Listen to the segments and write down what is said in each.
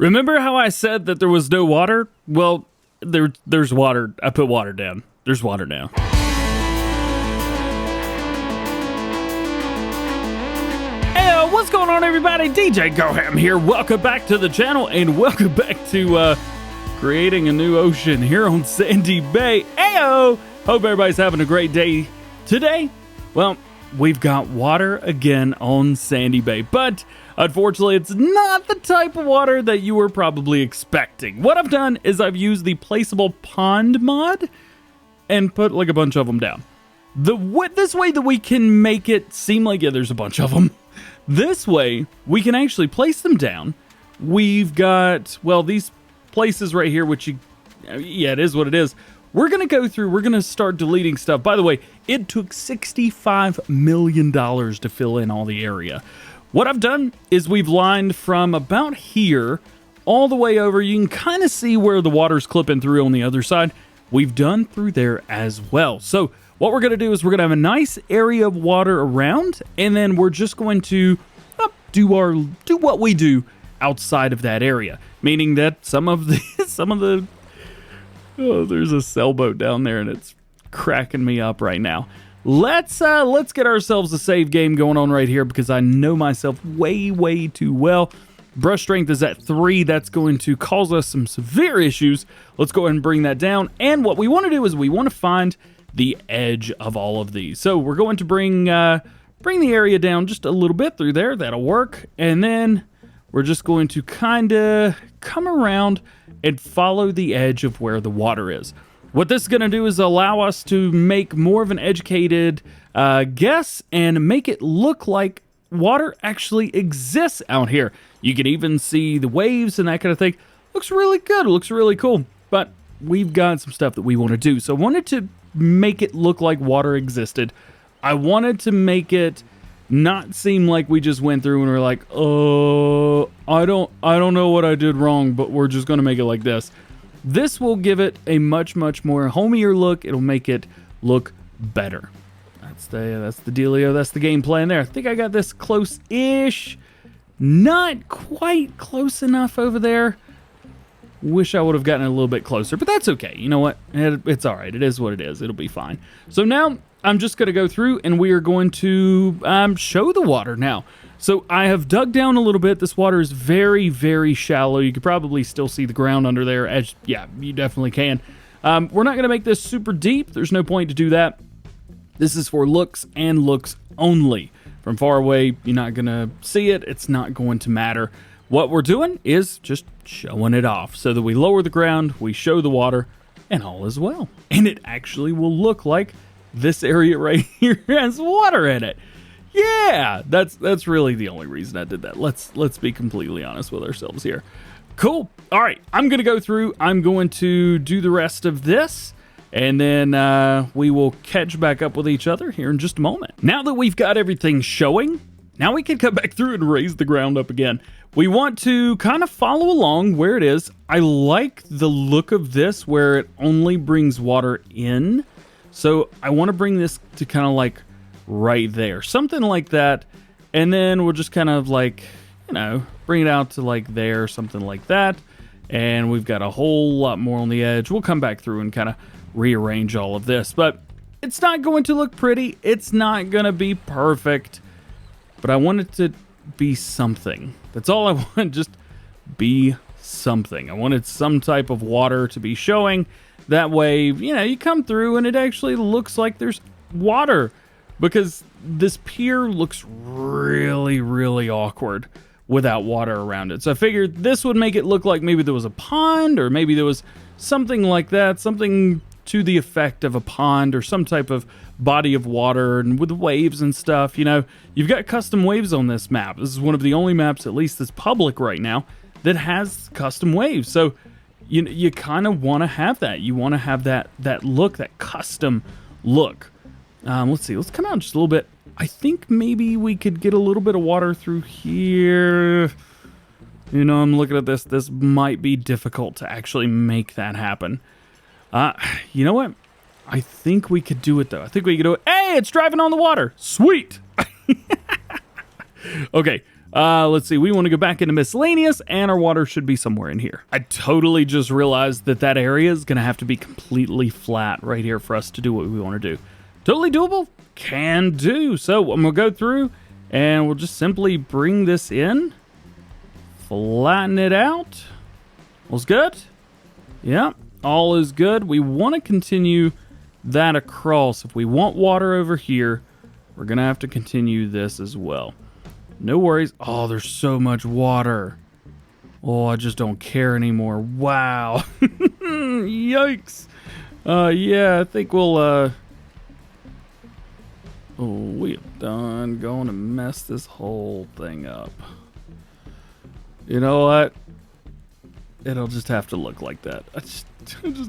Remember how I said that there was no water? Well, there's water. I put water down. There's water now. Hey, what's going on, everybody? DjGoHam here. Welcome back to the channel, and welcome back to creating a new ocean here on Sandy Bay. Ayo! Hope everybody's having a great day today. Well, we've got water again on Sandy Bay, but unfortunately, it's not the type of water that you were probably expecting. What I've done is I've used the placeable pond mod and put like a bunch of them down. This way that we can make it seem like, yeah, there's a bunch of them. This way, we can actually place them down. We've got, well, these places right here, which yeah, it is what it is. We're going to go through, we're going to start deleting stuff. By the way, it took $65 million to fill in all the area. What I've done is we've lined from about here all the way over. You can kind of see where the water's clipping through on the other side. We've done through there as well. So what we're going to do is we're going to have a nice area of water around, and then we're just going to do what we do outside of that area. Meaning that some of the oh, there's a sailboat down there and it's cracking me up right now. Let's get ourselves a save game going on right here, because I know myself way too well. Brush strength is at 3. That's going to cause us some severe issues. Let's go ahead and bring that down. And what we want to do is we want to find the edge of all of these. So we're going to bring the area down just a little bit through there. That'll work. And then we're just going to kind of come around and follow the edge of where the water is. What this is going to do is allow us to make more of an educated guess and make it look like water actually exists out here. You can even see the waves and that kind of thing. Looks really good. It looks really cool. But we've got some stuff that we want to do. So I wanted to make it look like water existed. I wanted to make it not seem like we just went through and we're like, oh, I don't know what I did wrong, but we're just going to make it like this. This will give it a much more homier look. It'll make it look better. That's the dealio. That's the game plan there. I think I got this close-ish. Not quite close enough over there. Wish I would have gotten a little bit closer, but that's okay. You know what? It's all right. It is what it is. It'll be fine. So now I'm just going to go through and we are going to show the water now. So I have dug down a little bit. This water is very shallow. You could probably still see the ground under there. Yeah, you definitely can. We're not going to make this super deep. There's no point to do that. This is for looks and looks only. From far away, you're not going to see it. It's not going to matter. What we're doing is just showing it off so that we lower the ground, we show the water, and all is well. And it actually will look like this area right here has water in it. Yeah, that's really the only reason I did that. Let's be completely honest with ourselves here. Cool. All right, I'm going to go through. I'm going to do the rest of this, and then we will catch back up with each other here in just a moment. Now that we've got everything showing, now we can come back through and raise the ground up again. We want to kind of follow along where it is. I like the look of this where it only brings water in. So I want to bring this to kind of like right there, something like that, and then we'll just kind of like, you know, bring it out to like there, something like that, and we've got a whole lot more on the edge. We'll come back through and kind of rearrange all of this, but it's not going to look pretty. It's not going to be perfect, but I want it to be something. That's all I want, just be something. I wanted some type of water to be showing. That way, you know, you come through and it actually looks like there's water. Because this pier looks really awkward without water around it. So I figured this would make it look like maybe there was a pond, or maybe there was something like that, something to the effect of a pond or some type of body of water, and with waves and stuff. You know, you've got custom waves on this map. This is one of the only maps, at least that's public right now, that has custom waves. So you kind of want to have that. You want to have that look, that custom look. Let's see. Let's come out just a little bit. I think maybe we could get a little bit of water through here. You know, I'm looking at this. This might be difficult to actually make that happen. You know what? I think we could do it, though. I think we could do it. Hey, it's driving on the water. Sweet. Okay. Let's see. We want to go back into miscellaneous, and our water should be somewhere in here. I totally just realized that that area is going to have to be completely flat right here for us to do what we want to do. Totally doable. Can do. So I'm going to go through, and we'll just simply bring this in. Flatten it out. All's good? Yeah, all is good. We want to continue that across. If we want water over here, we're going to have to continue this as well. No worries. Oh, there's so much water. Oh, I just don't care anymore. Wow. Yikes. Yeah, I think we'll, oh, we have done going to mess this whole thing up. You know what? It'll just have to look like that. I just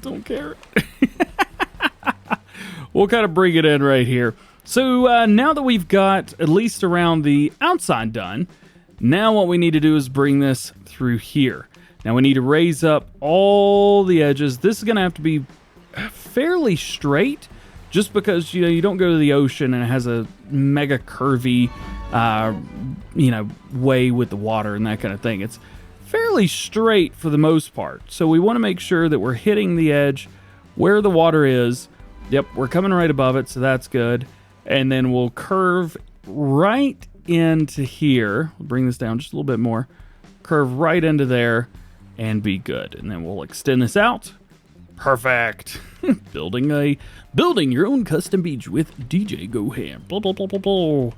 don't care. We'll kind of bring it in right here. So now that we've got at least around the outside done, now what we need to do is bring this through here. Now we need to raise up all the edges. This is going to have to be fairly straight, just because you don't go to the ocean and it has a mega curvy way with the water and that kind of thing. It's fairly straight for the most part. So we want to make sure that we're hitting the edge where the water is. Yep, we're coming right above it, so that's good. And then we'll curve right into here. We'll bring this down just a little bit more. Curve right into there and be good. And then we'll extend this out. Perfect. Building your own custom beach with DjGoHam. Blah, blah, blah, blah, blah.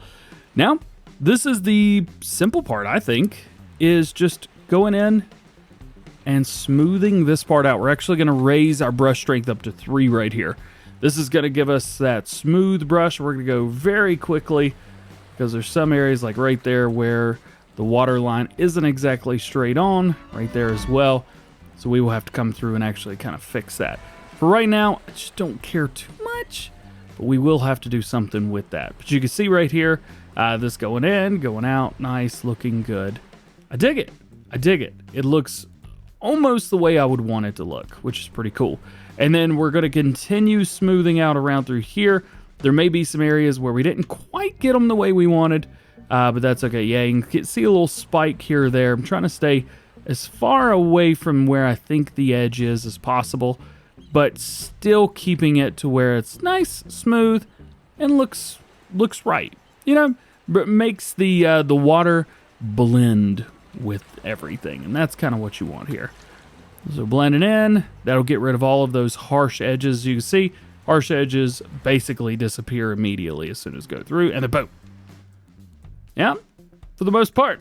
Now, this is the simple part, I think, is just going in and smoothing this part out. We're actually going to raise our brush strength up to 3 right here. This is going to give us that smooth brush. We're going to go very quickly because there's some areas like right there where the water line isn't exactly straight on, right there as well. So we will have to come through and actually kind of fix that. For right now, I just don't care too much, but we will have to do something with that. But you can see right here, this going in, going out, nice, looking good. I dig it. I dig it. It looks almost the way I would want it to look, which is pretty cool. And then we're going to continue smoothing out around through here. There may be some areas where we didn't quite get them the way we wanted, but that's okay. Yeah, you can see a little spike here or there. I'm trying to stay as far away from where I think the edge is as possible, but still keeping it to where it's nice, smooth, and looks right. But makes the water blend with everything, and that's kind of what you want here. So blend it in. That'll get rid of all of those harsh edges. You can see harsh edges basically disappear immediately as soon as go through, and then boom. Yeah, for the most part.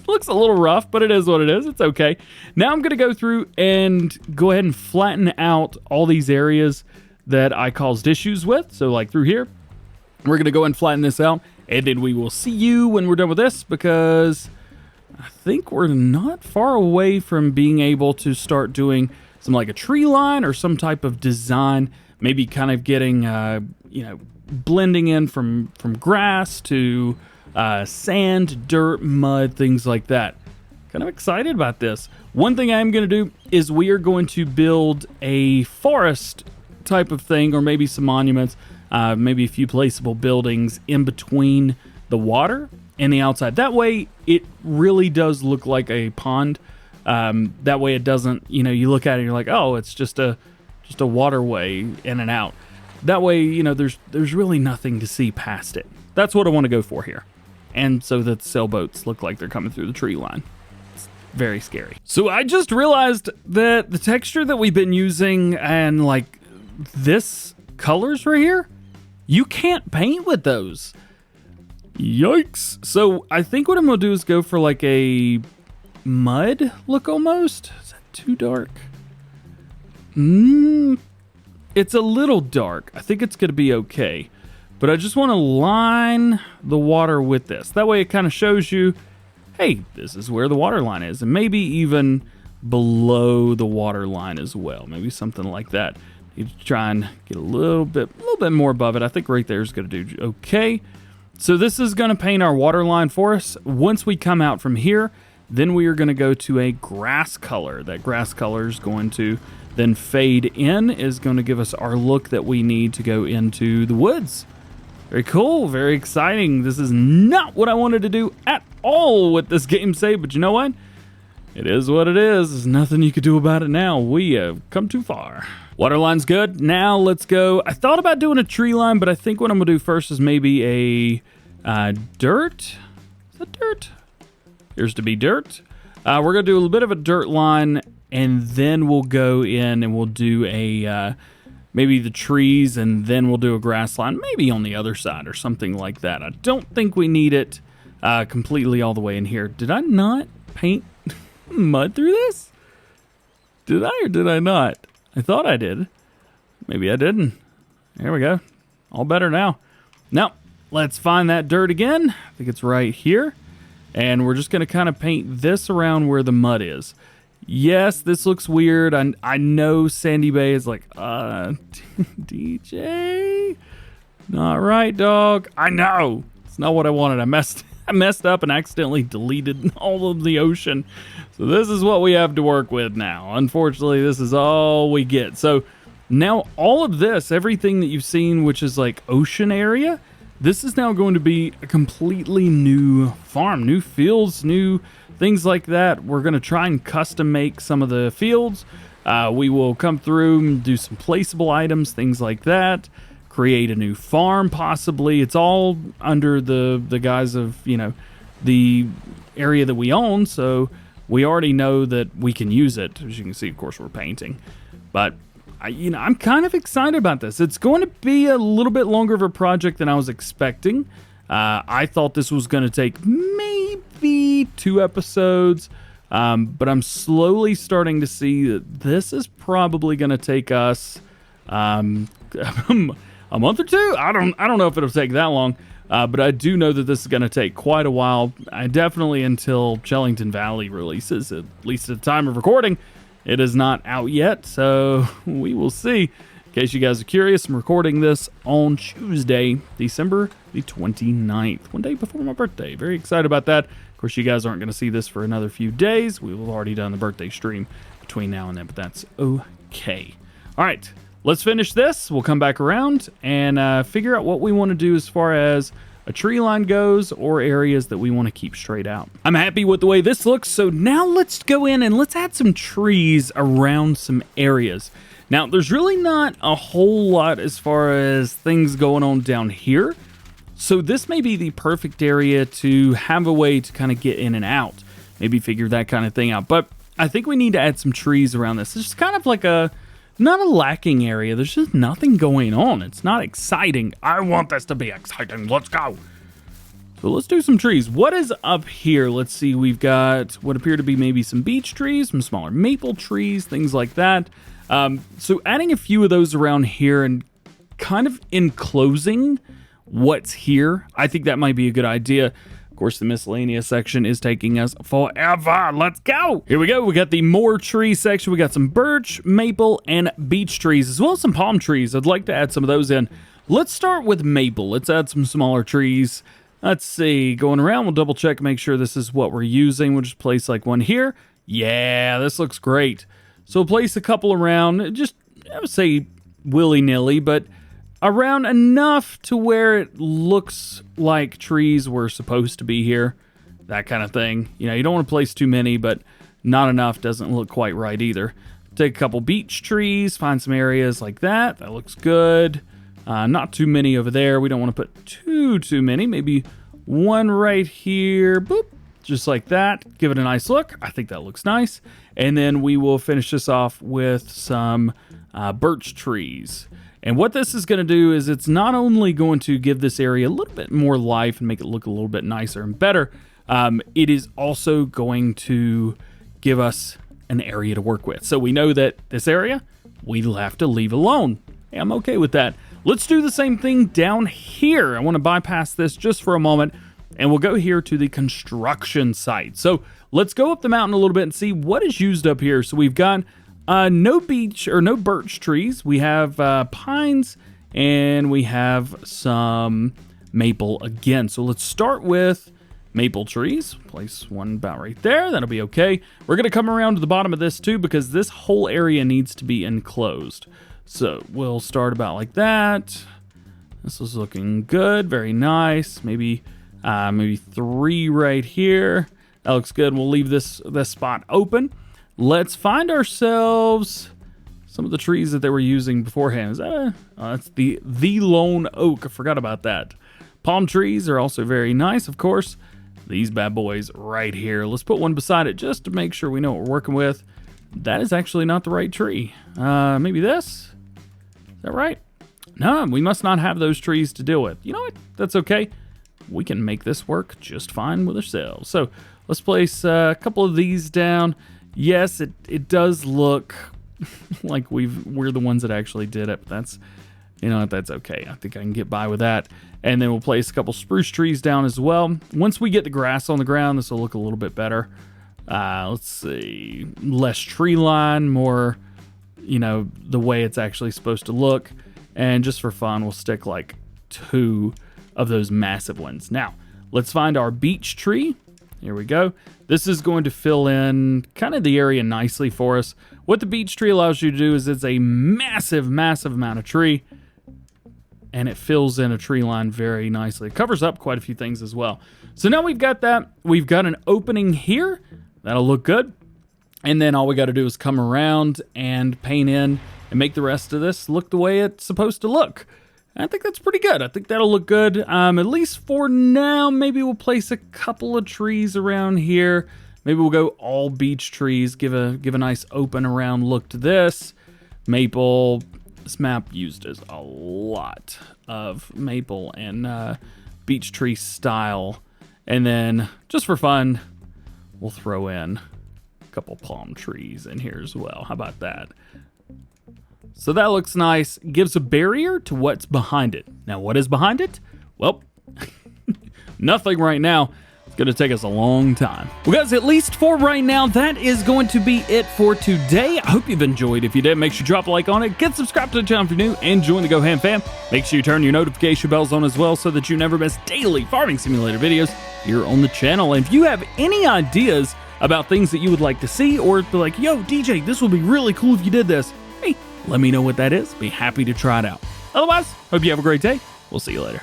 Looks a little rough, but it is what it is. It's okay. Now I'm going to go through and go ahead and flatten out all these areas that I caused issues with. So like through here, we're going to go and flatten this out, and then we will see you when we're done with this, because I think we're not far away from being able to start doing some like a tree line or some type of design, maybe kind of getting, blending in from grass to sand, dirt, mud, things like that. Kind of excited about this. One thing I'm going to do is we are going to build a forest type of thing, or maybe some monuments, maybe a few placeable buildings in between the water and the outside. That way it really does look like a pond. That way it doesn't, you look at it and you're like, oh, it's just a waterway in and out. That way, there's really nothing to see past it. That's what I want to go for here. And so that sailboats look like they're coming through the tree line. It's very scary. So I just realized that the texture that we've been using and like this colors right here, you can't paint with those. Yikes. So I think what I'm going to do is go for like a mud look almost. Is that too dark? It's a little dark. I think it's going to be okay. But I just want to line the water with this. That way it kind of shows you, hey, this is where the water line is. And maybe even below the water line as well. Maybe something like that. You try and get a little bit more above it. I think right there is going to do okay. So this is going to paint our water line for us. Once we come out from here, then we are going to go to a grass color. That grass color is going to then fade in, is going to give us our look that we need to go into the woods. Very cool, very exciting. This is not what I wanted to do at all with this game save, but you know what? It is what it is. There's nothing you could do about it now. We have come too far. Waterline's good. Now let's go. I thought about doing a tree line, but I think what I'm gonna do first is maybe a dirt. Is that dirt? Appears to be dirt. We're gonna do a little bit of a dirt line, and then we'll go in and we'll do a maybe the trees, and then we'll do a grass line, maybe on the other side or something like that. I don't think we need it completely all the way in here. Did I not paint mud through this? Did I or did I not? I thought I did. Maybe I didn't. There we go. All better now. Now, let's find that dirt again. I think it's right here. And we're just going to kind of paint this around where the mud is. Yes, this looks weird. I know Sandy Bay is like, DJ? Not right, dog. I know. It's not what I wanted. I messed up and accidentally deleted all of the ocean. So this is what we have to work with now. Unfortunately, this is all we get. So now all of this, everything that you've seen, which is like ocean area, this is now going to be a completely new farm, new fields, new things like that. We're going to try and custom make some of the fields. We will come through and do some placeable items, things like that. Create a new farm, possibly. It's all under the guise of, you know, the area that we own. So we already know that we can use it. As you can see, of course, we're painting. But I'm kind of excited about this. It's going to be a little bit longer of a project than I was expecting. I thought this was going to take maybe 2 episodes, but I'm slowly starting to see that this is probably going to take us a month or 2. I don't know if it'll take that long, but I do know that this is going to take quite a while. Definitely until Chellington Valley releases, at least at the time of recording. It is not out yet, so we will see. In case you guys are curious, I'm recording this on Tuesday, December the 29th, one day before my birthday. Very excited about that. Of course, you guys aren't going to see this for another few days. We will have already done the birthday stream between now and then, but that's okay. All right, let's finish this. We'll come back around and figure out what we want to do as far as a tree line goes or areas that we want to keep straight out. I'm happy with the way this looks, so now let's go in and let's add some trees around some areas. Now, there's really not a whole lot as far as things going on down here, so this may be the perfect area to have a way to kind of get in and out, maybe figure that kind of thing out. But I think we need to add some trees around this. It's just kind of like not a lacking area. There's just nothing going on. It's not exciting. I want this to be exciting. Let's go. So let's do some trees. What is up here? Let's see. We've got what appear to be maybe some beech trees, some smaller maple trees, things like that. So adding a few of those around here and kind of enclosing what's here, I think that might be a good idea. Of course, the miscellaneous section is taking us forever. Let's go. Here we go. We got the more tree section. We got some birch, maple, and beech trees, as well as some palm trees. I'd like to add some of those in. Let's start with maple. Let's add some smaller trees. Let's see. Going around, we'll double check, make sure this is what we're using. We'll just place like one here. Yeah, this looks great. So we'll place a couple around, just, I would say willy-nilly, but around enough to where it looks like trees were supposed to be here. That kind of thing. You know, you don't want to place too many, but not enough doesn't look quite right either. Take a couple beech trees, find some areas like that. That looks good. Not too many over there. We don't want to put too many. Maybe one right here. Boop. Just like that. Give it a nice look. I think that looks nice. And then we will finish this off with some birch trees. And what this is going to do is it's not only going to give this area a little bit more life and make it look a little bit nicer and better, it is also going to give us an area to work with. So we know that this area, we'll have to leave alone. Hey, I'm okay with that. Let's do the same thing down here. I want to bypass this just for a moment, and we'll go here to the construction site. So let's go up the mountain a little bit and see what is used up here. So we've got no beech or no birch trees. We have pines, and we have some maple again. So let's start with maple trees. Place one about right there. That'll be okay. We're going to come around to the bottom of this too, because this whole area needs to be enclosed. So we'll start about like that. This is looking good, very nice. Maybe 3 right here. That looks good. We'll leave this spot open. Let's find ourselves some of the trees that they were using beforehand. Is that that's the lone oak. I forgot about that. Palm trees are also very nice, of course. These bad boys right here. Let's put one beside it just to make sure we know what we're working with. That is actually not the right tree. Maybe this? Is that right? No, we must not have those trees to deal with. You know what? That's okay. We can make this work just fine with ourselves. So let's place a couple of these down. Yes, it does look like we're the ones that actually did it. But that's, you know, that's okay. I think I can get by with that. And then we'll place a couple spruce trees down as well. Once we get the grass on the ground, this will look a little bit better. Let's see, less tree line, more, you know, the way it's actually supposed to look. And just for fun, we'll stick like 2 of those massive ones. Now, let's find our beech tree. Here we go. This is going to fill in kind of the area nicely for us. What the beech tree allows you to do is it's a massive, massive amount of tree, and it fills in a tree line very nicely. It covers up quite a few things as well. So now we've got that. We've got an opening here. That'll look good. And then all we got to do is come around and paint in and make the rest of this look the way it's supposed to look. I think that's pretty good. I think that'll look good. At least for now. Maybe we'll place a couple of trees around here. Maybe we'll go all beech trees. Give a nice open around look to this. Maple. This map used as a lot of maple and beech tree style. And then just for fun, we'll throw in a couple palm trees in here as well. How about that? So that looks nice. Gives a barrier to what's behind it. Now, what is behind it? Well, nothing right now. It's going to take us a long time. Well, guys, at least for right now, that is going to be it for today. I hope you've enjoyed. If you did, make sure you drop a like on it. Get subscribed to the channel if you're new, and join the GoHam fam. Make sure you turn your notification bells on as well so that you never miss daily farming simulator videos here on the channel. And if you have any ideas about things that you would like to see, or be like, yo, DJ, this would be really cool if you did this, hey, let me know what that is. Be happy to try it out. Otherwise, hope you have a great day. We'll see you later.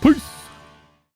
Peace.